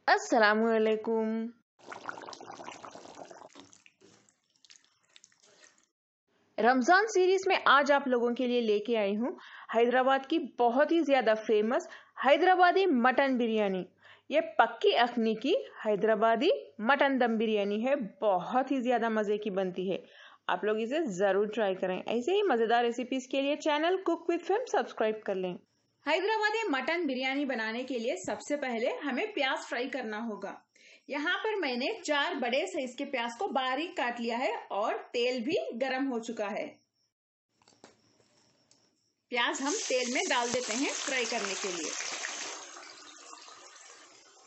अस्सलामुअलैकुम। रमज़ान सीरीज़ में आज आप लोगों के लिए लेके आई हूँ हैदराबाद की बहुत ही ज़्यादा फेमस हैदराबादी मटन बिरयानी। ये पक्की अखनी की हैदराबादी मटन दम बिरयानी है, बहुत ही ज़्यादा मज़े की बनती है। आप लोग इसे ज़रूर ट्राई करें। ऐसे ही मज़ेदार रेसिपीज़ के लिए channel cook with film subscribe कर लें। हैदराबादी मटन बिरयानी बनाने के लिए सबसे पहले हमें प्याज फ्राई करना होगा। यहाँ पर मैंने 4 बड़े साइज के प्याज को बारीक काट लिया है और तेल भी गरम हो चुका है। प्याज हम तेल में डाल देते हैं फ्राई करने के लिए।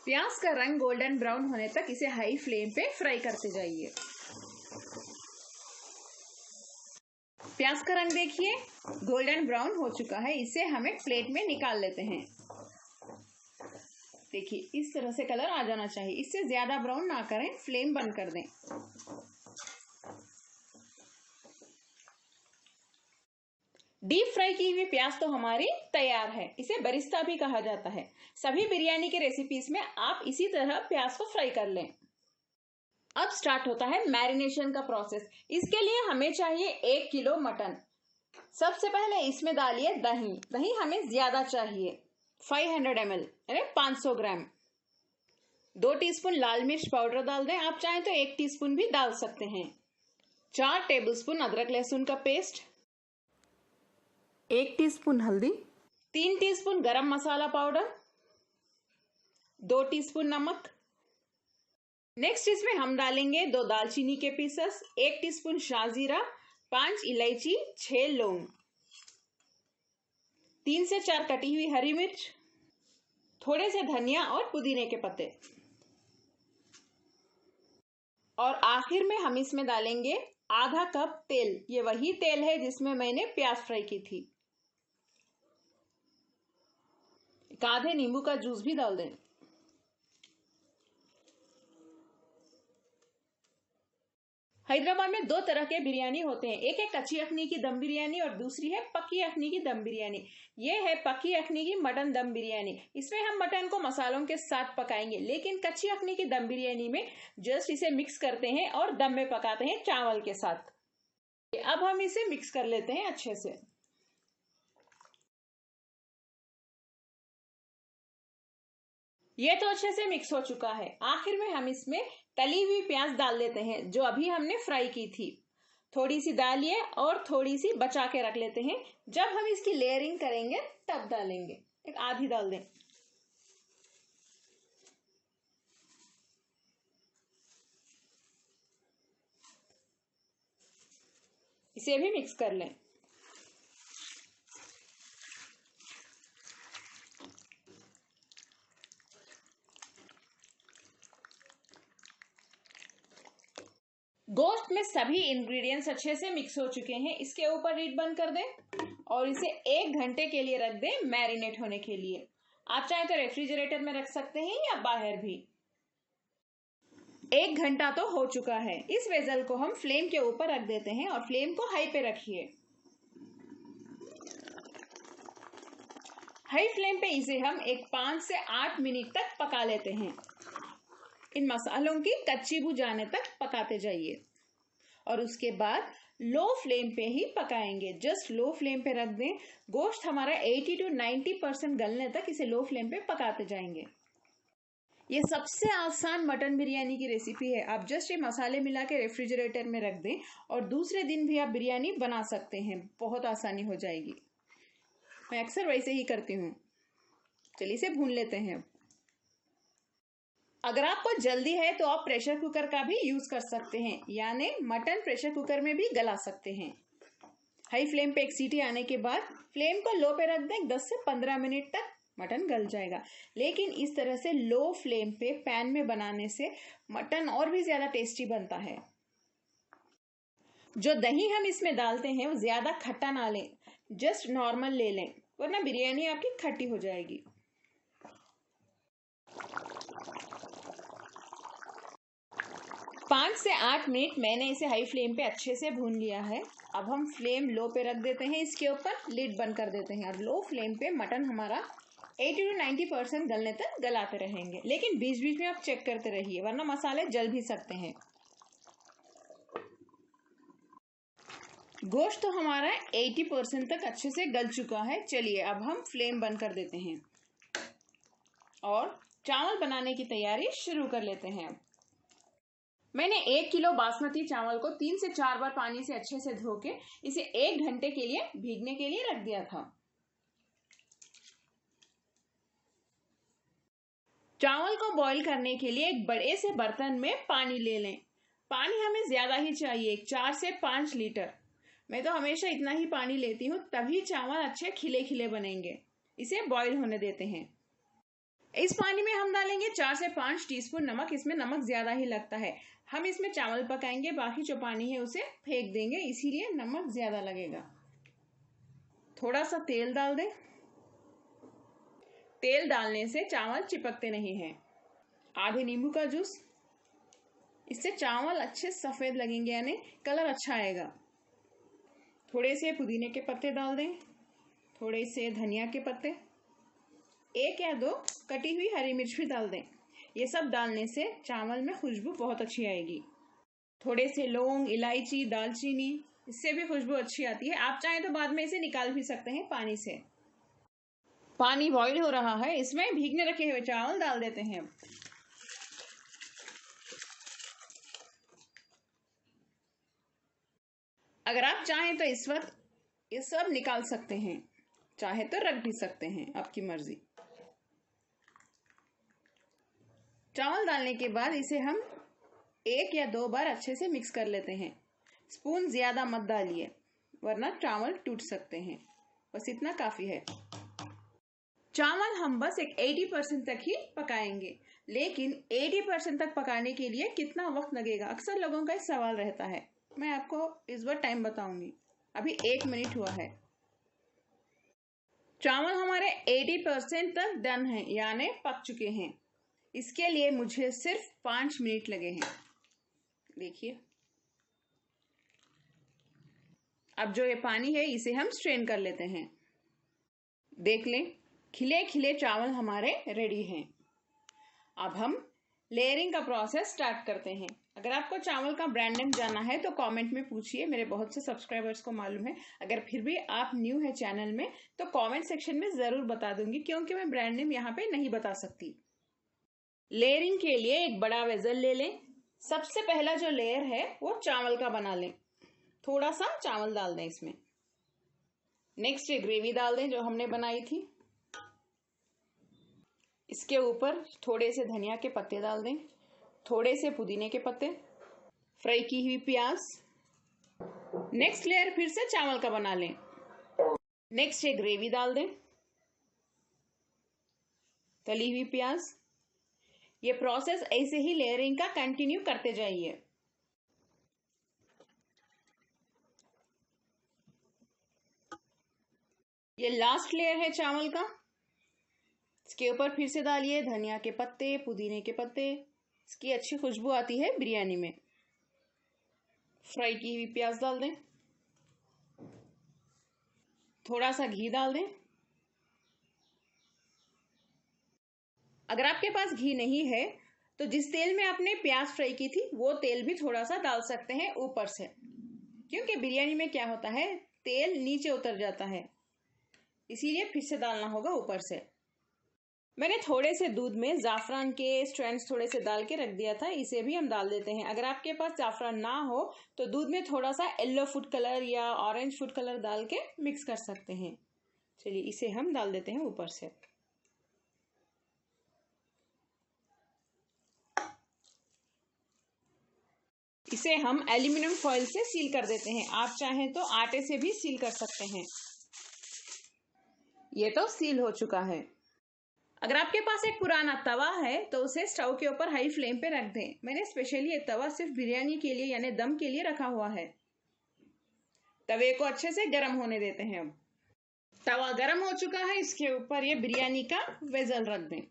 प्याज का रंग गोल्डन ब्राउन होने तक इसे हाई फ्लेम पे फ्राई करते जाइए। प्याज का रंग देखिए गोल्डन ब्राउन हो चुका है, इसे हमें प्लेट में निकाल लेते हैं। देखिए इस तरह से कलर आ जाना चाहिए, इससे ज्यादा ब्राउन ना करें, फ्लेम बंद कर दें। डीप फ्राई की हुई प्याज तो हमारी तैयार है। इसे बरिस्ता भी कहा जाता है। सभी बिरयानी के रेसिपीज में आप इसी तरह प्याज को फ्राई कर लें। अब स्टार्ट होता है मैरिनेशन का प्रोसेस। इसके लिए हमें चाहिए 1 किलो मटन। सबसे पहले इसमें डालिए दही। दही हमें ज्यादा चाहिए, 500 ml यानी 500 ग्राम। 2 टीस्पून लाल मिर्च पाउडर डाल दें, आप चाहें तो 1 टीस्पून भी डाल सकते हैं। 4 टेबलस्पून अदरक लहसुन का पेस्ट, 1 टीस्पून हल्दी, 3 टीस्पून गरम मसाला पाउडर, 2 टीस्पून नमक। नेक्स्ट इसमें हम डालेंगे 2 दालचीनी के पीसेस, 1 टीस्पून शाहजीरा, 5 इलायची, 6 लौंग, 3 से 4 कटी हुई हरी मिर्च, थोड़े से धनिया और पुदीने के पत्ते। और आखिर में हम इसमें डालेंगे आधा कप तेल। ये वही तेल है जिसमें मैंने प्याज फ्राई की थी। आधे नींबू का जूस भी डाल दें। हैदराबाद में 2 तरह के बिरयानी होते हैं, एक है कच्ची अखनी की दम बिरयानी और दूसरी है पक्की अखनी की दम बिरयानी। ये है पक्की अखनी की मटन दम बिरयानी। इसमें हम मटन को मसालों के साथ पकाएंगे, लेकिन कच्ची अखनी की दम बिरयानी में जस्ट इसे मिक्स करते हैं और दम में पकाते हैं चावल के साथ। अब हम इसे मिक्स कर लेते हैं अच्छे से। ये तो अच्छे से मिक्स हो चुका है। आखिर में हम इसमें तली हुई प्याज डाल देते हैं जो अभी हमने फ्राई की थी। थोड़ी सी डालिए और थोड़ी सी बचा के रख लेते हैं, जब हम इसकी लेयरिंग करेंगे तब डालेंगे। एक आधी डाल दें। इसे भी मिक्स कर लें। गोश्त में सभी इंग्रेडिएंट्स अच्छे से मिक्स हो चुके हैं। इसके ऊपर लीड बंद कर दें और इसे 1 घंटे के लिए रख दें मैरिनेट होने के लिए। आप चाहे तो रेफ्रिजरेटर में रख सकते हैं या बाहर भी। 1 घंटा तो हो चुका है। इस वेसल को हम फ्लेम के ऊपर रख देते हैं और फ्लेम को हाई पे रखिए। हाई फ्लेम पे इसे हम एक 5 से 8 मिनट तक पका लेते हैं। इन मसालों की कच्ची बू जाने तक पकाते जाइए और उसके बाद लो फ्लेम पे ही पकाएंगे। जस्ट लो फ्लेम पे रख दें। गोश्त हमारा 80 to 90% गलने तक इसे लो फ्लेम पे पकाते जाएंगे। ये सबसे आसान मटन बिरयानी की रेसिपी है। आप जस्ट ये मसाले मिला के रेफ्रिजरेटर में रख दें और दूसरे दिन भी आप बिरयानी बना सकते हैं। बहुत आसानी हो जाएगी। मैं अक्सर वैसे ही करती हूँ। चलिए इसे भून लेते हैं। अगर आपको जल्दी है तो आप प्रेशर कुकर का भी यूज कर सकते हैं, यानी मटन प्रेशर कुकर में भी गला सकते हैं। हाई फ्लेम पे एक सीटी आने के बाद फ्लेम को लो पे रख दें। 10 से 15 मिनट तक मटन गल जाएगा। लेकिन इस तरह से लो फ्लेम पे पैन में बनाने से मटन और भी ज्यादा टेस्टी बनता है। जो दही हम इसमें डालते हैं वो ज्यादा खट्टा ना लें, जस्ट नॉर्मल ले लें, वरना बिरयानी आपकी खट्टी हो जाएगी। 5 से 8 मिनट मैंने इसे हाई फ्लेम पे अच्छे से भून लिया है। अब हम फ्लेम लो पे रख देते हैं, इसके ऊपर लिड बंद कर देते हैं और लो फ्लेम पे मटन हमारा 80 to 90% गलने तक गलाते रहेंगे, लेकिन बीच बीच में आप चेक करते रहिए वरना मसाले जल भी सकते हैं। गोश्त तो हमारा 80% तक अच्छे से गल चुका है। चलिए अब हम फ्लेम बंद कर देते हैं और चावल बनाने की तैयारी शुरू कर लेते हैं। मैंने 1 किलो बासमती चावल को 3 से 4 बार पानी से अच्छे से धो के इसे 1 घंटे के लिए भीगने के लिए रख दिया था। चावल को बॉईल करने के लिए एक बड़े से बर्तन में पानी ले लें। पानी हमें ज्यादा ही चाहिए, 4 से 5 लीटर। मैं तो हमेशा इतना ही पानी लेती हूँ, तभी चावल अच्छे खिले खिले बनेंगे। इसे बॉईल होने देते हैं। इस पानी में हम डालेंगे 4 से 5 टीस्पून नमक। इसमें नमक ज्यादा ही लगता है। हम इसमें चावल पकाएंगे, बाकी जो पानी है उसे फेंक देंगे, इसीलिए नमक ज्यादा लगेगा। थोड़ा सा तेल डाल दें। तेल डालने से चावल चिपकते नहीं हैं। आधे नींबू का जूस, इससे चावल अच्छे सफेद लगेंगे, यानी कलर अच्छा आएगा। थोड़े से पुदीने के पत्ते डाल दें, थोड़े से धनिया के पत्ते, 1 या 2 कटी हुई हरी मिर्च भी डाल दें। ये सब डालने से चावल में खुशबू बहुत अच्छी आएगी। थोड़े से लौंग, इलायची, दालचीनी, इससे भी खुशबू अच्छी आती है। आप चाहें तो बाद में इसे निकाल भी सकते हैं पानी से। पानी बॉईल हो रहा है, इसमें भीगने रखे हुए चावल डाल देते हैं। अगर आप चाहें तो इस वक्त ये सब निकाल सकते हैं, चाहे तो रख भी सकते हैं, आपकी मर्जी। चावल डालने के बाद इसे हम 1 या 2 बार अच्छे से मिक्स कर लेते हैं। स्पून ज्यादा मत डालिए वरना चावल टूट सकते हैं। बस इतना काफी है। चावल हम बस एक 80% तक ही पकाएंगे, लेकिन 80% तक पकाने के लिए कितना वक्त लगेगा, अक्सर लोगों का सवाल रहता है। मैं आपको इस बार टाइम बताऊंगी। अभी 1 मिनट हुआ है। चावल हमारे 80% तक डन है, यानी पक चुके हैं। इसके लिए मुझे सिर्फ 5 मिनट लगे हैं। देखिए, अब जो ये पानी है इसे हम स्ट्रेन कर लेते हैं। देख लें, खिले खिले चावल हमारे रेडी हैं। अब हम लेयरिंग का प्रोसेस स्टार्ट करते हैं। अगर आपको चावल का ब्रांड नेम जानना है तो कमेंट में पूछिए, मेरे बहुत से सब्सक्राइबर्स को मालूम है। अगर फिर भी आप न्यू है चैनल में तो कमेंट सेक्शन में जरूर बता दूंगी, क्योंकि मैं ब्रांड नेम यहाँ पे नहीं बता सकती। लेयरिंग के लिए एक बड़ा वेसल ले लें। सबसे पहला जो लेयर है वो चावल का बना लें। थोड़ा सा चावल डाल दें इसमें। नेक्स्ट ये ग्रेवी डाल दें जो हमने बनाई थी। इसके ऊपर थोड़े से धनिया के पत्ते डाल दें, थोड़े से पुदीने के पत्ते, फ्राई की हुई प्याज। नेक्स्ट लेयर फिर से चावल का बना लें। नेक्स्ट ये ग्रेवी डाल दें, तली हुई प्याज। ये प्रोसेस ऐसे ही लेयरिंग का कंटिन्यू करते जाइए। ये लास्ट लेयर है चावल का। इसके ऊपर फिर से डालिए धनिया के पत्ते, पुदीने के पत्ते। इसकी अच्छी खुशबू आती है बिरयानी में। फ्राई की हुई प्याज डाल दें, थोड़ा सा घी डाल दें। अगर आपके पास घी नहीं है तो जिस तेल में आपने प्याज फ्राई की थी वो तेल भी थोड़ा सा डाल सकते हैं ऊपर से, क्योंकि बिरयानी में क्या होता है, तेल नीचे उतर जाता है, इसीलिए फिर से डालना होगा ऊपर से। मैंने थोड़े से दूध में जाफरान के स्ट्रैंड्स थोड़े से डाल के रख दिया था, इसे भी हम डाल देते हैं। अगर आपके पास जाफरान ना हो तो दूध में थोड़ा सा येलो फूड कलर या ऑरेंज फूड कलर डाल के मिक्स कर सकते हैं। चलिए इसे हम डाल देते हैं ऊपर से। इसे हम एल्यूमिनियम फॉइल से सील कर देते हैं। आप चाहें तो आटे से भी सील कर सकते हैं। ये तो सील हो चुका है। अगर आपके पास एक पुराना तवा है तो उसे स्टोव के ऊपर हाई फ्लेम पे रख दें। मैंने स्पेशली ये तवा सिर्फ बिरयानी के लिए यानी दम के लिए रखा हुआ है। तवे को अच्छे से गर्म होने देते हैं। अब तवा गर्म हो चुका है, इसके ऊपर ये बिरयानी का वेसल रख दें।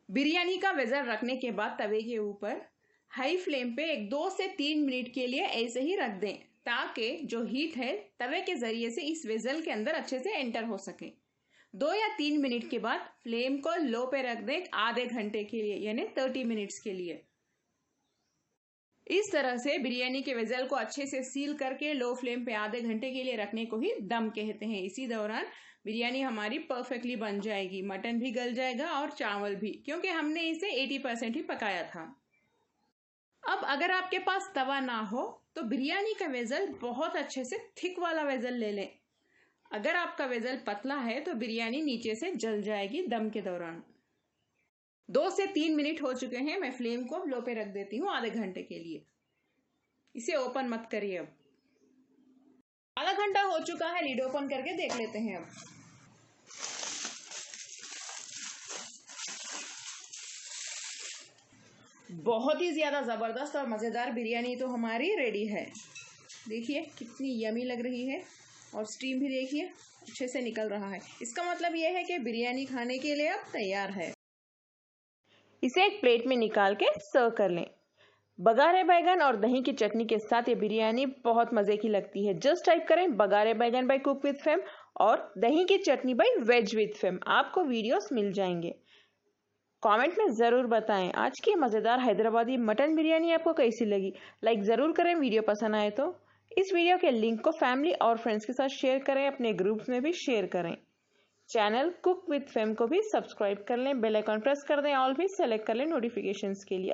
बिरयानी का वेसल रखने के बाद तवे के ऊपर हाई फ्लेम पे एक 2 से 3 मिनट के लिए ऐसे ही रख दें, ताकि जो हीट है तवे के जरिए से इस वेसल के अंदर अच्छे से एंटर हो सके। 2 या 3 मिनट के बाद फ्लेम को लो पे रख दें आधे घंटे के लिए, यानी 30 मिनट्स के लिए। इस तरह से बिरयानी के वेजल को अच्छे से सील करके लो फ्लेम पे आधे घंटे के लिए रखने को ही दम कहते हैं। इसी दौरान बिरयानी हमारी परफेक्टली बन जाएगी, मटन भी गल जाएगा और चावल भी, क्योंकि हमने इसे 80% ही पकाया था। अब अगर आपके पास तवा ना हो तो बिरयानी का वेजल बहुत अच्छे से थिक वाला वेजल ले लें। अगर आपका वेजल पतला है तो बिरयानी नीचे से जल जाएगी दम के दौरान। 2 से 3 मिनट हो चुके हैं, मैं फ्लेम को लो पे रख देती हूँ आधे घंटे के लिए। इसे ओपन मत करिए। अब आधा घंटा हो चुका है, लीड ओपन करके देख लेते हैं। अब बहुत ही ज्यादा जबरदस्त और मजेदार बिरयानी तो हमारी रेडी है। देखिए कितनी यमी लग रही है और स्टीम भी देखिए अच्छे से निकल रहा है। इसका मतलब यह है कि बिरयानी खाने के लिए अब तैयार है। इसे एक प्लेट में निकाल के सर्व कर लें। बघारे बैगन और दही की चटनी के साथ ये बिरयानी बहुत मजे की लगती है। जस्ट टाइप करें बघारे बैगन बाय कुक विद फेम और दही की चटनी बाय वेज विद फेम, आपको वीडियोस मिल जाएंगे। कमेंट में ज़रूर बताएं आज की मज़ेदार हैदराबादी मटन बिरयानी आपको कैसी लगी। लाइक ज़रूर करें वीडियो पसंद आए तो। इस वीडियो के लिंक को फैमिली और फ्रेंड्स के साथ शेयर करें, अपने ग्रुप्स में भी शेयर करें। चैनल कुक विद फेम को भी सब्सक्राइब कर लें, बेल आइकन प्रेस कर दें, ऑल भी सेलेक्ट कर लें नोटिफिकेशंस के लिए।